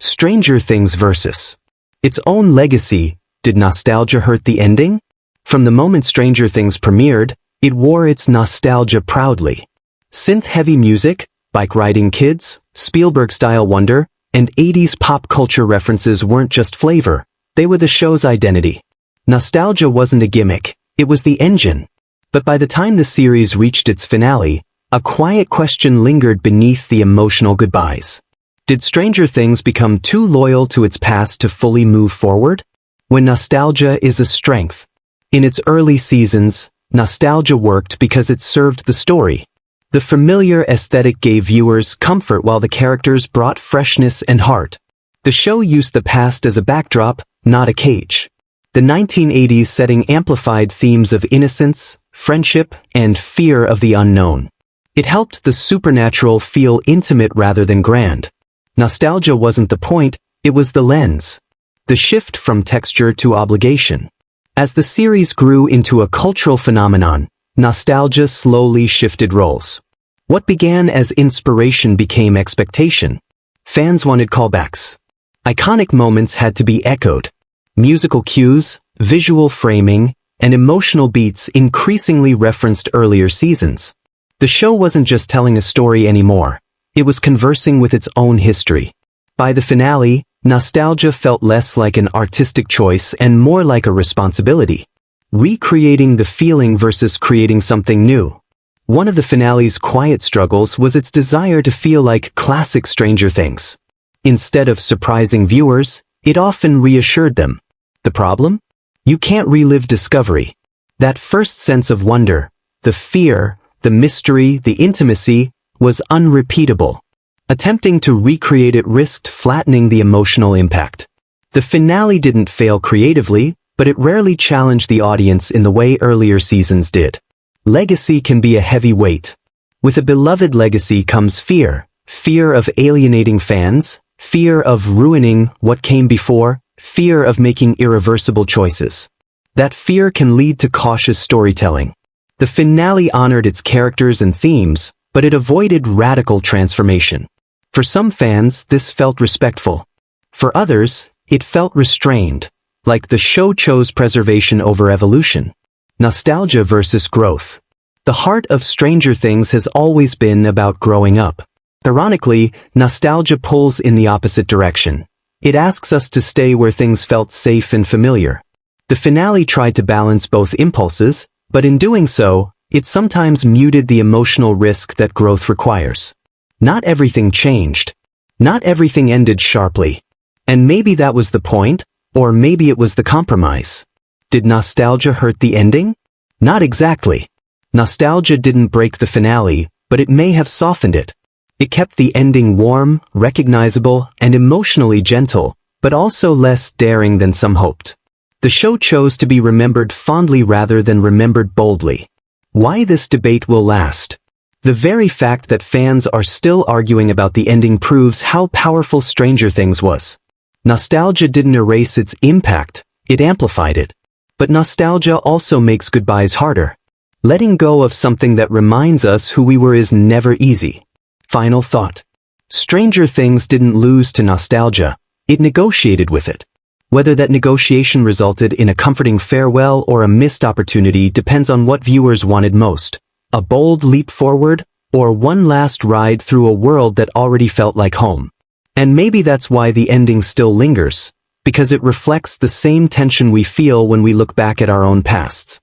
Stranger Things versus its own legacy. Did nostalgia hurt the ending? From the moment Stranger Things premiered, it wore its nostalgia proudly. Synth-heavy music, bike-riding kids, Spielberg-style wonder, and 80s pop culture references weren't just flavor, they were the show's identity. Nostalgia wasn't a gimmick, it was the engine. But by the time the series reached its finale, a quiet question lingered beneath the emotional goodbyes. Did Stranger Things become too loyal to its past to fully move forward? When nostalgia is a strength. In its early seasons, nostalgia worked because it served the story. The familiar aesthetic gave viewers comfort while the characters brought freshness and heart. The show used the past as a backdrop, not a cage. The 1980s setting amplified themes of innocence, friendship, and fear of the unknown. It helped the supernatural feel intimate rather than grand. Nostalgia wasn't the point, it was the lens. The shift from texture to obligation. As the series grew into a cultural phenomenon, nostalgia slowly shifted roles. What began as inspiration became expectation. Fans wanted callbacks. Iconic moments had to be echoed. Musical cues, visual framing, and emotional beats increasingly referenced earlier seasons. The show wasn't just telling a story anymore. It was conversing with its own history. By the finale, nostalgia felt less like an artistic choice and more like a responsibility. Recreating the feeling versus creating something new. One of the finale's quiet struggles was its desire to feel like classic Stranger Things. Instead of surprising viewers, it often reassured them. The problem? You can't relive discovery. That first sense of wonder, the fear, the mystery, the intimacy, was unrepeatable. Attempting to recreate it risked flattening the emotional impact. The finale didn't fail creatively, but it rarely challenged the audience in the way earlier seasons did. Legacy can be a heavy weight. With a beloved legacy comes fear. Fear of alienating fans, fear of ruining what came before, fear of making irreversible choices. That fear can lead to cautious storytelling. The finale honored its characters and themes, but it avoided radical transformation. For some fans, this felt respectful. For others, it felt restrained, like the show chose preservation over evolution. Nostalgia versus growth. The heart of Stranger Things has always been about growing up. Ironically, nostalgia pulls in the opposite direction. It asks us to stay where things felt safe and familiar. The finale tried to balance both impulses, but in doing so, it sometimes muted the emotional risk that growth requires. Not everything changed. Not everything ended sharply. And maybe that was the point, or maybe it was the compromise. Did nostalgia hurt the ending? Not exactly. Nostalgia didn't break the finale, but it may have softened it. It kept the ending warm, recognizable, and emotionally gentle, but also less daring than some hoped. The show chose to be remembered fondly rather than remembered boldly. Why this debate will last? The very fact that fans are still arguing about the ending proves how powerful Stranger Things was. Nostalgia didn't erase its impact, it amplified it. But nostalgia also makes goodbyes harder. Letting go of something that reminds us who we were is never easy. Final thought. Stranger Things didn't lose to nostalgia, it negotiated with it. Whether that negotiation resulted in a comforting farewell or a missed opportunity depends on what viewers wanted most. A bold leap forward, or one last ride through a world that already felt like home. And maybe that's why the ending still lingers, because it reflects the same tension we feel when we look back at our own pasts.